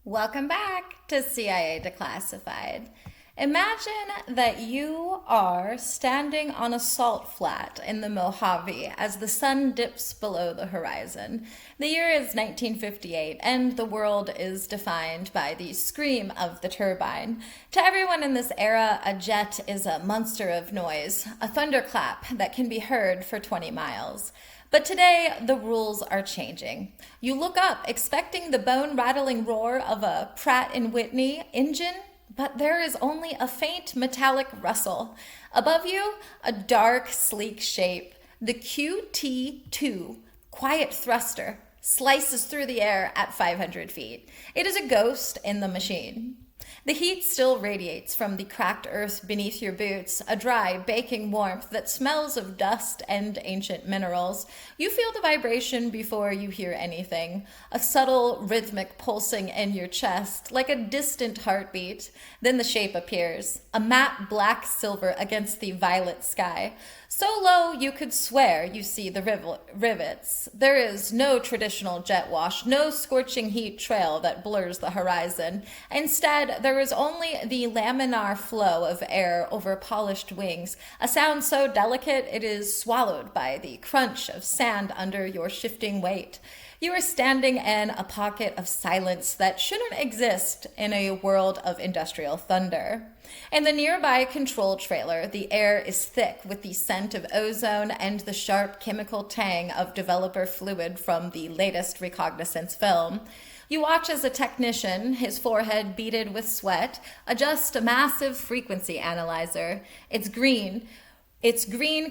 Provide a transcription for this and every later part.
Welcome back to CIA Declassified. Imagine that you are standing on a salt flat in the Mojave as the sun dips below the horizon. The year is 1958, and the world is defined by the scream of the turbine. To everyone in this era, a jet is a monster of noise, a thunderclap that can be heard for 20 miles. But today, the rules are changing. You look up expecting the bone-rattling roar of a Pratt& Whitney engine, but there is only a faint metallic rustle. Above you, a dark, sleek shape. The QT-2 quiet thruster slices through the air at 500 feet. It is a ghost in the machine. The heat still radiates from the cracked earth beneath your boots, a dry, baking warmth that smells of dust and ancient minerals. You feel the vibration before you hear anything, a subtle, rhythmic pulsing in your chest, like a distant heartbeat. Then the shape appears, a matte black silver against the violet sky. So low you could swear you see the rivets. There is no traditional jet wash, no scorching heat trail that blurs the horizon. Instead, there is only the laminar flow of air over polished wings, a sound so delicate it is swallowed by the crunch of sand under your shifting weight. You are standing in a pocket of silence that shouldn't exist in a world of industrial thunder. In the nearby control trailer, the air is thick with the scent of ozone and the sharp chemical tang of developer fluid from the latest reconnaissance film. You watch as a technician, his forehead beaded with sweat, adjusts a massive frequency analyzer. Its green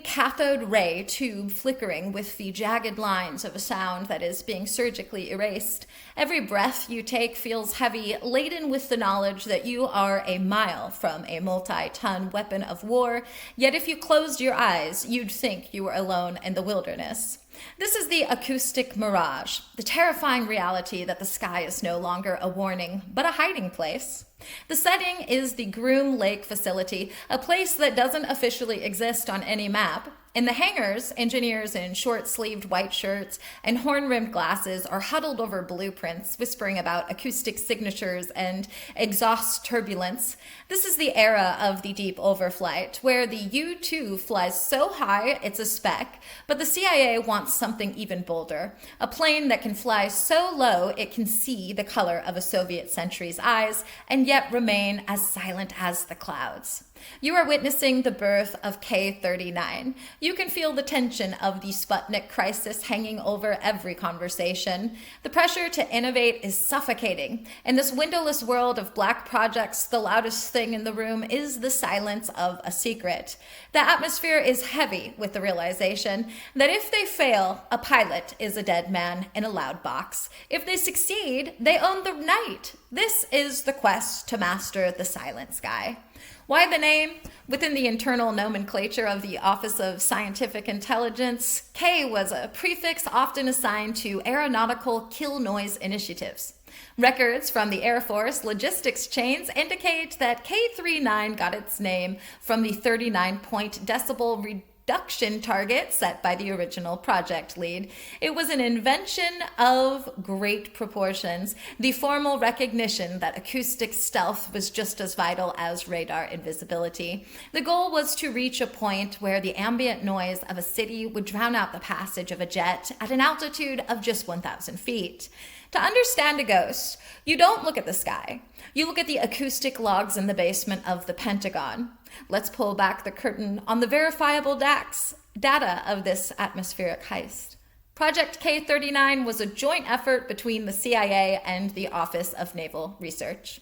cathode ray tube flickering with the jagged lines of a sound that is being surgically erased. Every breath you take feels heavy, laden with the knowledge that you are a mile from a multi-ton weapon of war, yet if you closed your eyes, you'd think you were alone in the wilderness. This is the acoustic mirage, the terrifying reality that the sky is no longer a warning, but a hiding place. The setting is the Groom Lake facility, a place that doesn't officially exist on any map. In the hangars, engineers in short-sleeved white shirts and horn-rimmed glasses are huddled over blueprints, whispering about acoustic signatures and exhaust turbulence. This is the era of the deep overflight, where the U-2 flies so high it's a speck, but the CIA wants something even bolder, a plane that can fly so low it can see the color of a Soviet sentry's eyes and yet remain as silent as the clouds. You are witnessing the birth of K-39. You can feel the tension of the Sputnik crisis hanging over every conversation. The pressure to innovate is suffocating. In this windowless world of black projects, the loudest thing in the room is the silence of a secret. The atmosphere is heavy with the realization that if they fail, a pilot is a dead man in a loud box. If they succeed, they own the night. This is the quest to master the silent sky. Why the name? Within the internal nomenclature of the Office of Scientific Intelligence, K was a prefix often assigned to aeronautical kill noise initiatives. Records from the Air Force logistics chains indicate that K-39 got its name from the 39-point decibel reduction target set by the original project lead. It was an invention of great proportions, the formal recognition that acoustic stealth was just as vital as radar invisibility. The goal was to reach a point where the ambient noise of a city would drown out the passage of a jet at an altitude of just 1,000 feet. To understand a ghost, you don't look at the sky. You look at the acoustic logs in the basement of the Pentagon. Let's pull back the curtain on the verifiable data of this atmospheric heist. Project K-39 was a joint effort between the CIA and the Office of Naval Research.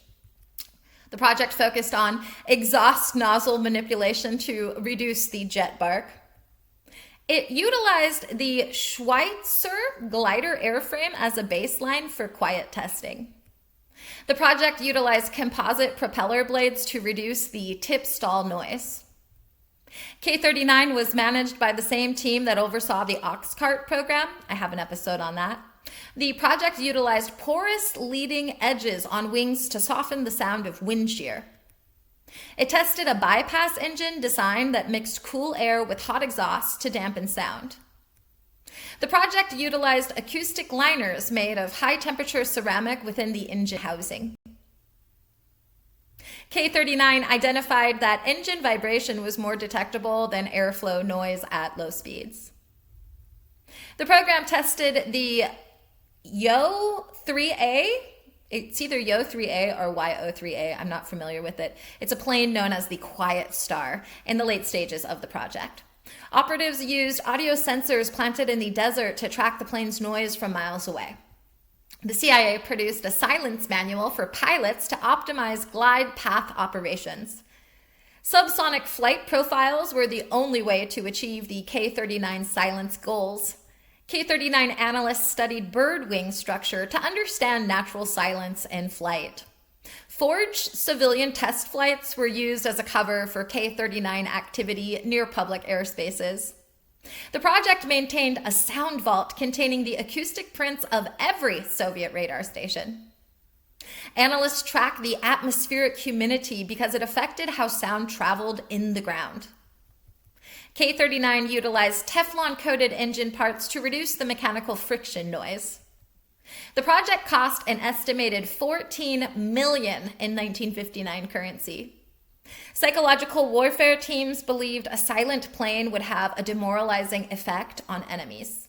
The project focused on exhaust nozzle manipulation to reduce the jet bark. It utilized the Schweitzer glider airframe as a baseline for quiet testing. The project utilized composite propeller blades to reduce the tip stall noise. K-39 was managed by the same team that oversaw the Oxcart program. I have an episode on that. The project utilized porous leading edges on wings to soften the sound of wind shear. It tested a bypass engine design that mixed cool air with hot exhaust to dampen sound. The project utilized acoustic liners made of high-temperature ceramic within the engine housing. K-39 identified that engine vibration was more detectable than airflow noise at low speeds. The program tested the Yo-3A. It's either Yo-3A or Yo-3A. I'm not familiar with it. It's a plane known as the Quiet Star in the late stages of the project. Operatives used audio sensors planted in the desert to track the plane's noise from miles away. The CIA produced a silence manual for pilots to optimize glide path operations. Subsonic flight profiles were the only way to achieve the K-39 silence goals. K-39 analysts studied bird wing structure to understand natural silence in flight. Forged civilian test flights were used as a cover for K-39 activity near public airspaces. The project maintained a sound vault containing the acoustic prints of every Soviet radar station. Analysts tracked the atmospheric humidity because it affected how sound traveled in the ground. K-39 utilized Teflon-coated engine parts to reduce the mechanical friction noise. The project cost an estimated $14 million in 1959 currency. Psychological warfare teams believed a silent plane would have a demoralizing effect on enemies.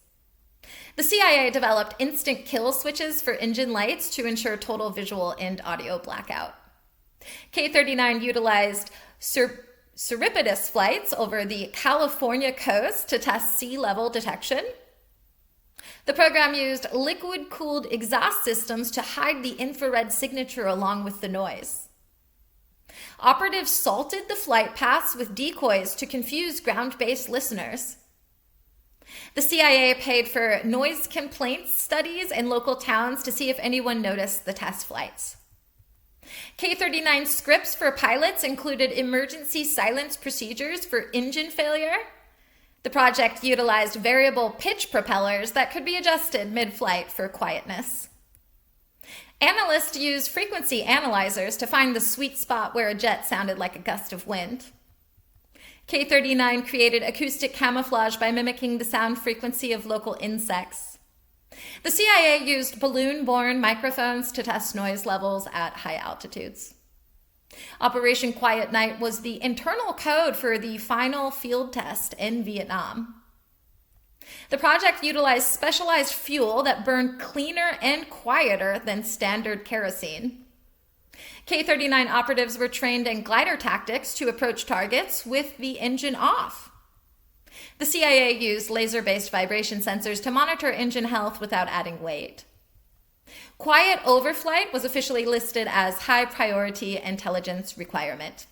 The CIA developed instant kill switches for engine lights to ensure total visual and audio blackout. K-39 utilized surreptitious flights over the California coast to test sea level detection. The program used liquid-cooled exhaust systems to hide the infrared signature along with the noise. Operatives salted the flight paths with decoys to confuse ground-based listeners. The CIA paid for noise complaints studies in local towns to see if anyone noticed the test flights. K-39 scripts for pilots included emergency silence procedures for engine failure. The project utilized variable pitch propellers that could be adjusted mid-flight for quietness. Analysts used frequency analyzers to find the sweet spot where a jet sounded like a gust of wind. K-39 created acoustic camouflage by mimicking the sound frequency of local insects. The CIA used balloon-borne microphones to test noise levels at high altitudes. Operation Quiet Night was the internal code for the final field test in Vietnam. The project utilized specialized fuel that burned cleaner and quieter than standard kerosene. K-39 operatives were trained in glider tactics to approach targets with the engine off. The CIA used laser-based vibration sensors to monitor engine health without adding weight. Quiet overflight was officially listed as high-priority intelligence requirement.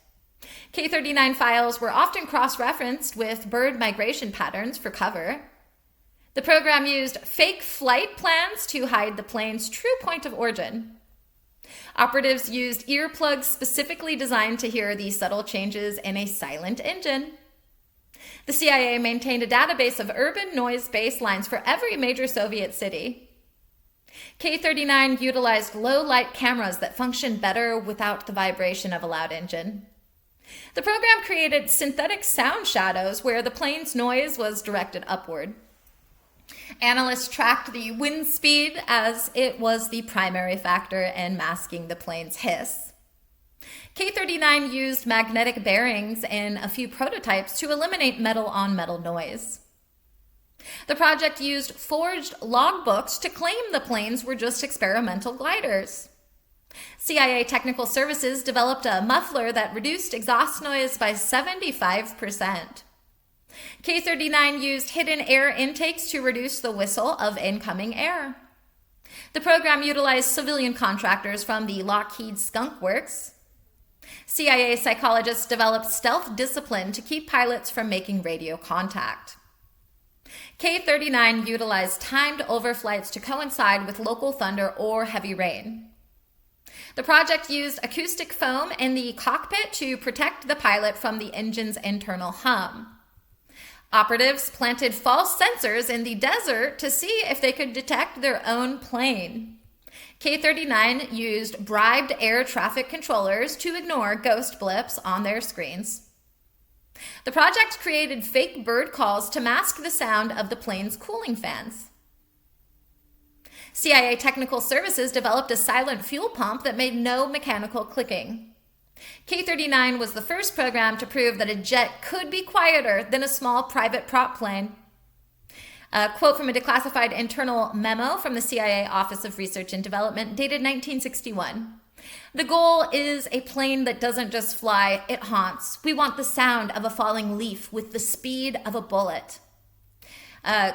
K-39 files were often cross-referenced with bird migration patterns for cover. The program used fake flight plans to hide the plane's true point of origin. Operatives used earplugs specifically designed to hear the subtle changes in a silent engine. The CIA maintained a database of urban noise baselines for every major Soviet city. K-39 utilized low-light cameras that functioned better without the vibration of a loud engine. The program created synthetic sound shadows where the plane's noise was directed upward. Analysts tracked the wind speed as it was the primary factor in masking the plane's hiss. K-39 used magnetic bearings in a few prototypes to eliminate metal-on-metal noise. The project used forged logbooks to claim the planes were just experimental gliders. CIA Technical Services developed a muffler that reduced exhaust noise by 75%. K-39 used hidden air intakes to reduce the whistle of incoming air. The program utilized civilian contractors from the Lockheed Skunk Works. CIA psychologists developed stealth discipline to keep pilots from making radio contact. K-39 utilized timed overflights to coincide with local thunder or heavy rain. The project used acoustic foam in the cockpit to protect the pilot from the engine's internal hum. Operatives planted false sensors in the desert to see if they could detect their own plane. K-39 used bribed air traffic controllers to ignore ghost blips on their screens. The project created fake bird calls to mask the sound of the plane's cooling fans. CIA Technical Services developed a silent fuel pump that made no mechanical clicking. K-39 was the first program to prove that a jet could be quieter than a small private prop plane. A quote from a declassified internal memo from the CIA Office of Research and Development dated 1961. The goal is a plane that doesn't just fly, it haunts. We want the sound of a falling leaf with the speed of a bullet.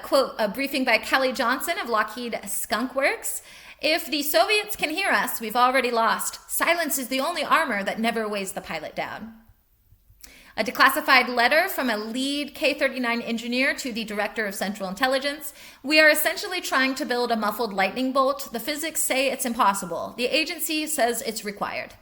Quote, a briefing by Kelly Johnson of Lockheed Skunk Works. If the Soviets can hear us, we've already lost. Silence is the only armor that never weighs the pilot down. A declassified letter from a lead K-39 engineer to the Director of Central Intelligence. We are essentially trying to build a muffled lightning bolt. The physics say it's impossible. The agency says it's required.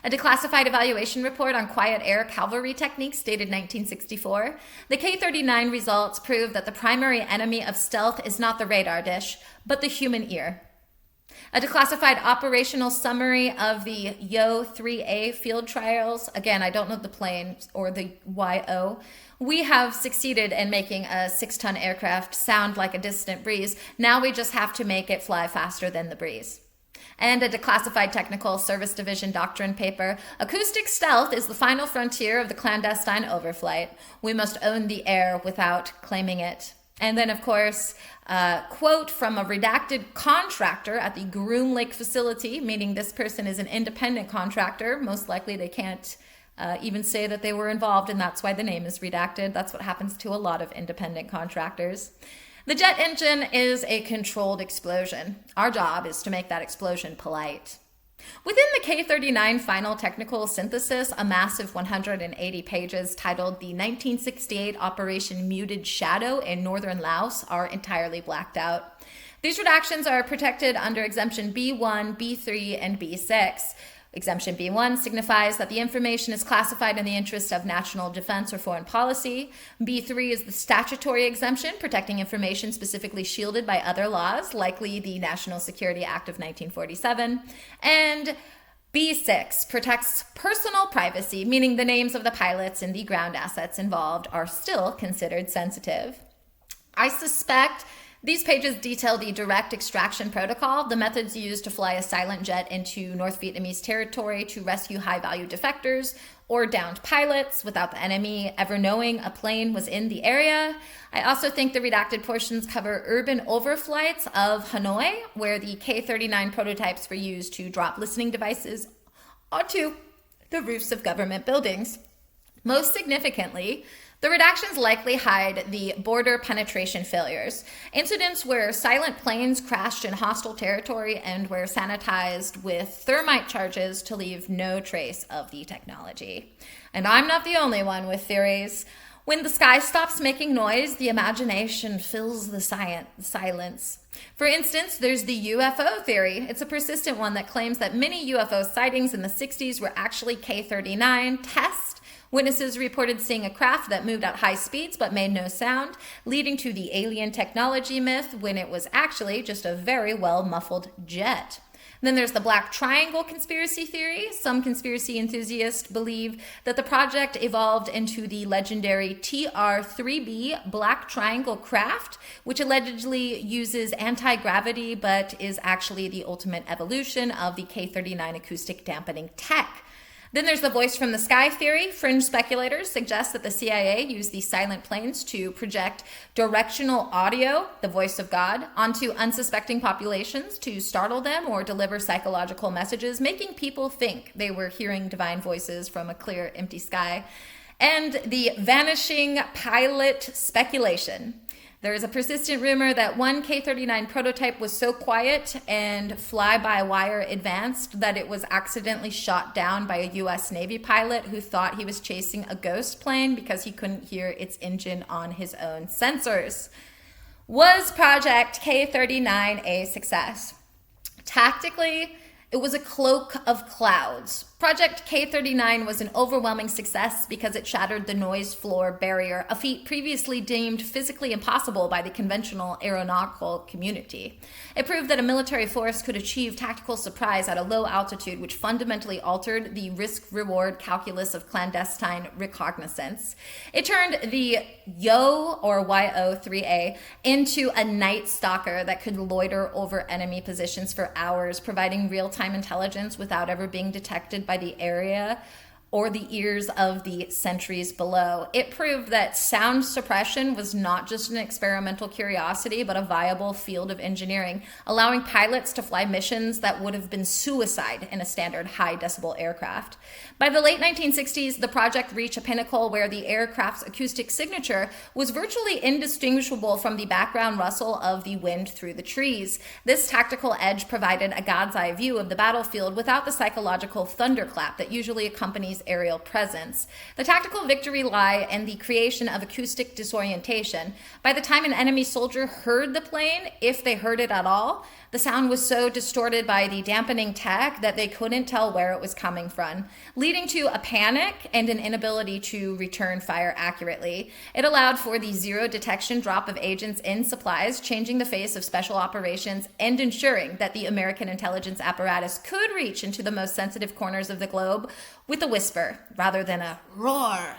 A declassified evaluation report on quiet air cavalry techniques dated 1964. The K-39 results prove that the primary enemy of stealth is not the radar dish, but the human ear. A declassified operational summary of the Yo-3A field trials. Again, I don't know the plane or the YO. We have succeeded in making a 6-ton aircraft sound like a distant breeze. Now we just have to make it fly faster than the breeze. And a declassified technical service division doctrine paper. Acoustic stealth is the final frontier of the clandestine overflight. We must own the air without claiming it. And then, of course, a quote from a redacted contractor at the Groom Lake facility, meaning this person is an independent contractor. Most likely they can't even say that they were involved, and that's why the name is redacted. That's what happens to a lot of independent contractors. The jet engine is a controlled explosion. Our job is to make that explosion polite. Within the K-39 final technical synthesis, a massive 180 pages titled The 1968 Operation Muted Shadow in Northern Laos are entirely blacked out. These redactions are protected under Exemption B1, B3, and B6. Exemption B1 signifies that the information is classified in the interest of national defense or foreign policy. B3 is the statutory exemption protecting information specifically shielded by other laws, likely the National Security Act of 1947. And B6 protects personal privacy, meaning the names of the pilots and the ground assets involved are still considered sensitive. I suspect these pages detail the direct extraction protocol, the methods used to fly a silent jet into North Vietnamese territory to rescue high-value defectors or downed pilots without the enemy ever knowing a plane was in the area. I also think the redacted portions cover urban overflights of Hanoi, where the K-39 prototypes were used to drop listening devices onto the roofs of government buildings. Most significantly, the redactions likely hide the border penetration failures, incidents where silent planes crashed in hostile territory and were sanitized with thermite charges to leave no trace of the technology. And I'm not the only one with theories. When the sky stops making noise, the imagination fills the silence. For instance, there's the UFO theory. It's a persistent one that claims that many UFO sightings in the 60s were actually K-39 tests. Witnesses reported seeing a craft that moved at high speeds but made no sound, leading to the alien technology myth when it was actually just a very well muffled jet. Then there's the Black Triangle conspiracy theory. Some conspiracy enthusiasts believe that the project evolved into the legendary TR-3B Black Triangle craft, which allegedly uses anti-gravity but is actually the ultimate evolution of the K-39 acoustic dampening tech. Then there's the voice from the sky theory. Fringe speculators suggest that the CIA used these silent planes to project directional audio, the voice of God, onto unsuspecting populations to startle them or deliver psychological messages, making people think they were hearing divine voices from a clear, empty sky. And the vanishing pilot speculation. There is a persistent rumor that one K-39 prototype was so quiet and fly-by-wire advanced that it was accidentally shot down by a U.S. Navy pilot who thought he was chasing a ghost plane because he couldn't hear its engine on his own sensors. Was Project K-39 a success? Tactically, it was a cloak of clouds. Project K-39 was an overwhelming success because it shattered the noise floor barrier, a feat previously deemed physically impossible by the conventional aeronautical community. It proved that a military force could achieve tactical surprise at a low altitude, which fundamentally altered the risk-reward calculus of clandestine reconnaissance. It turned the YO-3A into a night stalker that could loiter over enemy positions for hours, providing real-time intelligence without ever being detected by the area or the ears of the sentries below. It proved that sound suppression was not just an experimental curiosity, but a viable field of engineering, allowing pilots to fly missions that would have been suicide in a standard high decibel aircraft. By the late 1960s, the project reached a pinnacle where the aircraft's acoustic signature was virtually indistinguishable from the background rustle of the wind through the trees. This tactical edge provided a god's eye view of the battlefield without the psychological thunderclap that usually accompanies aerial presence. The tactical victory lay in the creation of acoustic disorientation. By the time an enemy soldier heard the plane, if they heard it at all, the sound was so distorted by the dampening tech that they couldn't tell where it was coming from, leading to a panic and an inability to return fire accurately. It allowed for the zero detection drop of agents in supplies, changing the face of special operations and ensuring that the American intelligence apparatus could reach into the most sensitive corners of the globe with a whisper rather than a roar.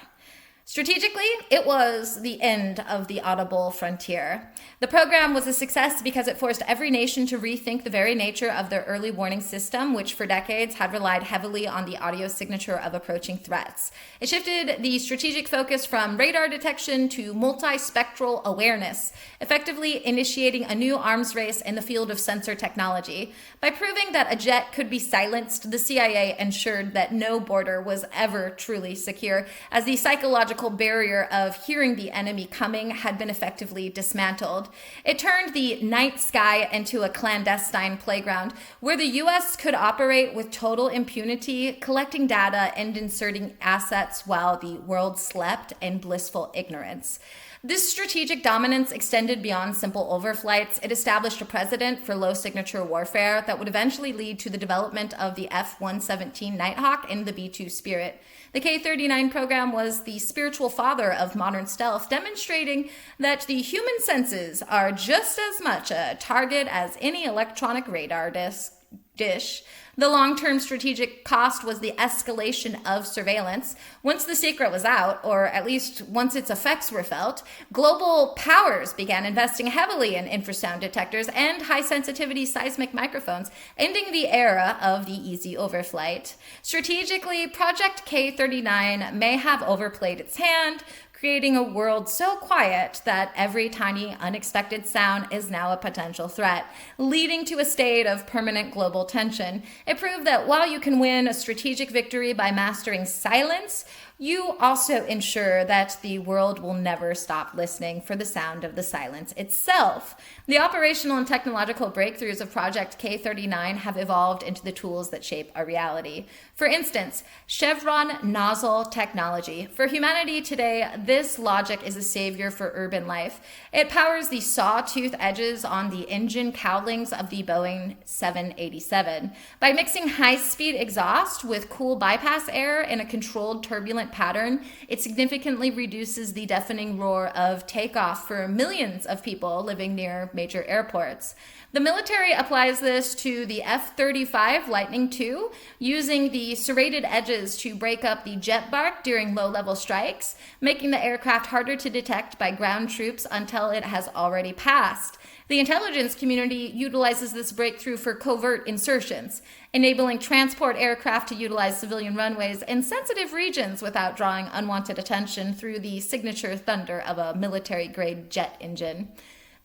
Strategically, it was the end of the audible frontier. The program was a success because it forced every nation to rethink the very nature of their early warning system, which for decades had relied heavily on the audio signature of approaching threats. It shifted the strategic focus from radar detection to multispectral awareness, effectively initiating a new arms race in the field of sensor technology. By proving that a jet could be silenced, the CIA ensured that no border was ever truly secure, as the psychological barrier of hearing the enemy coming had been effectively dismantled. It turned the night sky into a clandestine playground where the U.S. could operate with total impunity, collecting data and inserting assets while the world slept in blissful ignorance. This strategic dominance extended beyond simple overflights. It established a precedent for low-signature warfare that would eventually lead to the development of the F-117 Nighthawk and the B-2 Spirit. The K-39 program was the spiritual father of modern stealth, demonstrating that the human senses are just as much a target as any electronic radar dish. The long-term strategic cost was the escalation of surveillance. Once the secret was out, or at least once its effects were felt, global powers began investing heavily in infrasound detectors and high-sensitivity seismic microphones, ending the era of the easy overflight. Strategically, Project K-39 may have overplayed its hand, creating a world so quiet that every tiny, unexpected sound is now a potential threat, leading to a state of permanent global tension. It proved that while you can win a strategic victory by mastering silence, you also ensure that the world will never stop listening for the sound of the silence itself. The operational and technological breakthroughs of Project K-39 have evolved into the tools that shape our reality. For instance, chevron nozzle technology. For humanity today, this logic is a savior for urban life. It powers the sawtooth edges on the engine cowlings of the Boeing 787. By mixing high-speed exhaust with cool bypass air in a controlled turbulent pattern, it significantly reduces the deafening roar of takeoff for millions of people living near major airports. The military applies this to the F-35 Lightning II, using the serrated edges to break up the jet bark during low-level strikes, making the aircraft harder to detect by ground troops until it has already passed. The intelligence community utilizes this breakthrough for covert insertions, enabling transport aircraft to utilize civilian runways in sensitive regions without drawing unwanted attention through the signature thunder of a military-grade jet engine.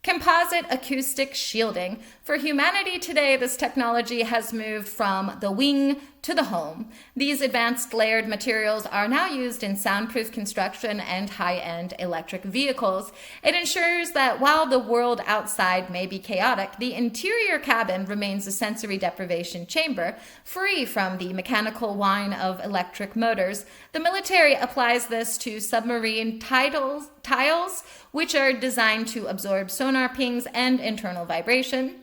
Composite acoustic shielding. For humanity today, this technology has moved from the wing to the home. These advanced layered materials are now used in soundproof construction and high-end electric vehicles. It ensures that while the world outside may be chaotic, the interior cabin remains a sensory deprivation chamber, free from the mechanical whine of electric motors. The military applies this to submarine tiles, which are designed to absorb sonar pings and internal vibration,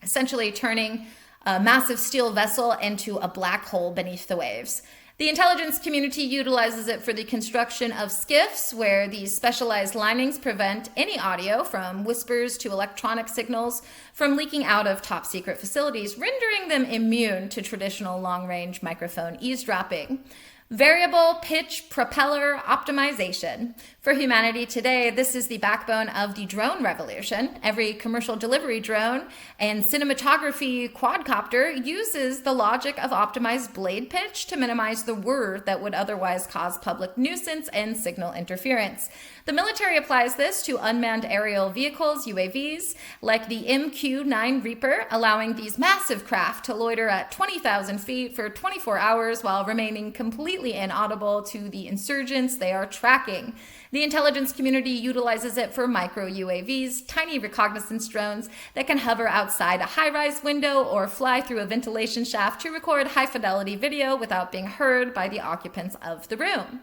essentially turning a massive steel vessel into a black hole beneath the waves. The intelligence community utilizes it for the construction of skiffs, where these specialized linings prevent any audio, from whispers to electronic signals, from leaking out of top secret facilities, rendering them immune to traditional long-range microphone eavesdropping. Variable pitch propeller optimization. For humanity today, this is the backbone of the drone revolution. Every commercial delivery drone and cinematography quadcopter uses the logic of optimized blade pitch to minimize the whir that would otherwise cause public nuisance and signal interference. The military applies this to unmanned aerial vehicles, UAVs, like the MQ-9 Reaper, allowing these massive craft to loiter at 20,000 feet for 24 hours while remaining completely inaudible to the insurgents they are tracking. The intelligence community utilizes it for micro UAVs, tiny reconnaissance drones that can hover outside a high-rise window or fly through a ventilation shaft to record high-fidelity video without being heard by the occupants of the room.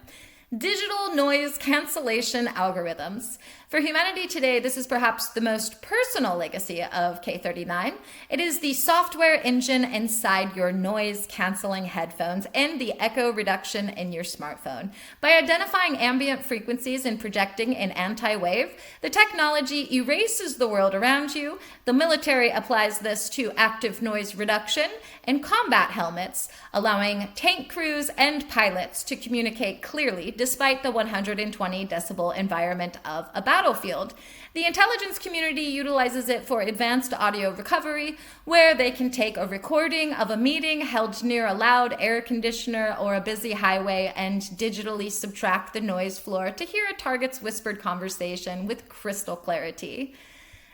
Digital noise cancellation algorithms. For humanity today, this is perhaps the most personal legacy of K-39. It is the software engine inside your noise-canceling headphones and the echo reduction in your smartphone. By identifying ambient frequencies and projecting an anti-wave, the technology erases the world around you. The military applies this to active noise reduction and combat helmets, allowing tank crews and pilots to communicate clearly despite the 120 decibel environment of a battlefield. The intelligence community utilizes it for advanced audio recovery, where they can take a recording of a meeting held near a loud air conditioner or a busy highway and digitally subtract the noise floor to hear a target's whispered conversation with crystal clarity.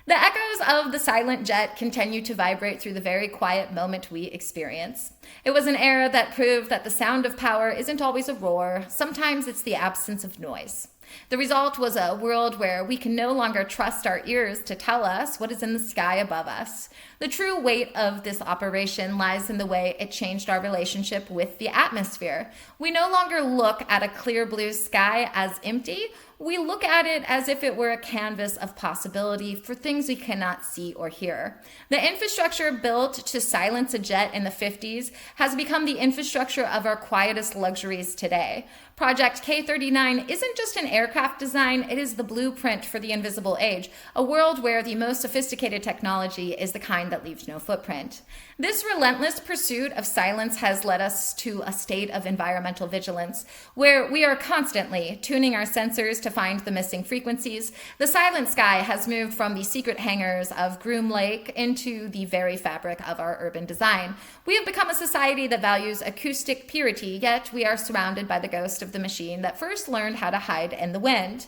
The echoes of the silent jet continue to vibrate through the very quiet moment we experience. It was an era that proved that the sound of power isn't always a roar. Sometimes it's the absence of noise. The result was a world where we can no longer trust our ears to tell us what is in the sky above us. The true weight of this operation lies in the way it changed our relationship with the atmosphere. We no longer look at a clear blue sky as empty. We look at it as if it were a canvas of possibility for things we cannot see or hear. The infrastructure built to silence a jet in the 50s has become the infrastructure of our quietest luxuries today. Project K-39 isn't just an aircraft design, it is the blueprint for the invisible age, a world where the most sophisticated technology is the kind that leaves no footprint. This relentless pursuit of silence has led us to a state of environmental vigilance, where we are constantly tuning our sensors to find the missing frequencies. The silent sky has moved from the secret hangars of Groom Lake into the very fabric of our urban design. We have become a society that values acoustic purity, yet we are surrounded by the ghost of the machine that first learned how to hide in the wind.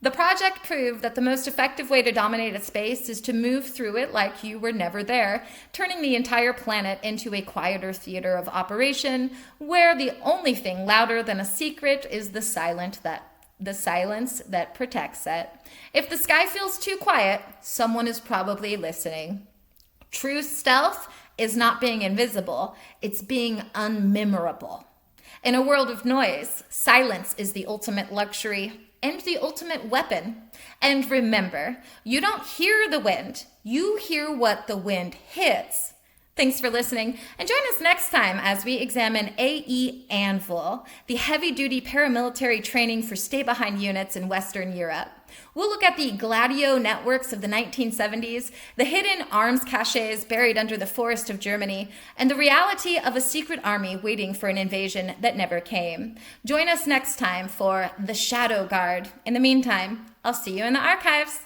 The project proved that the most effective way to dominate a space is to move through it like you were never there, turning the entire planet into a quieter theater of operation, where the only thing louder than a secret is the silence that protects it. If the sky feels too quiet, someone is probably listening. True stealth is not being invisible, it's being unmemorable. In a world of noise, silence is the ultimate luxury and the ultimate weapon. And remember, you don't hear the wind, you hear what the wind hits. Thanks for listening, and join us next time as we examine AE Anvil, the heavy-duty paramilitary training for stay-behind units in Western Europe. We'll look at the Gladio networks of the 1970s, the hidden arms caches buried under the forest of Germany, and the reality of a secret army waiting for an invasion that never came. Join us next time for The Shadow Guard. In the meantime, I'll see you in the archives.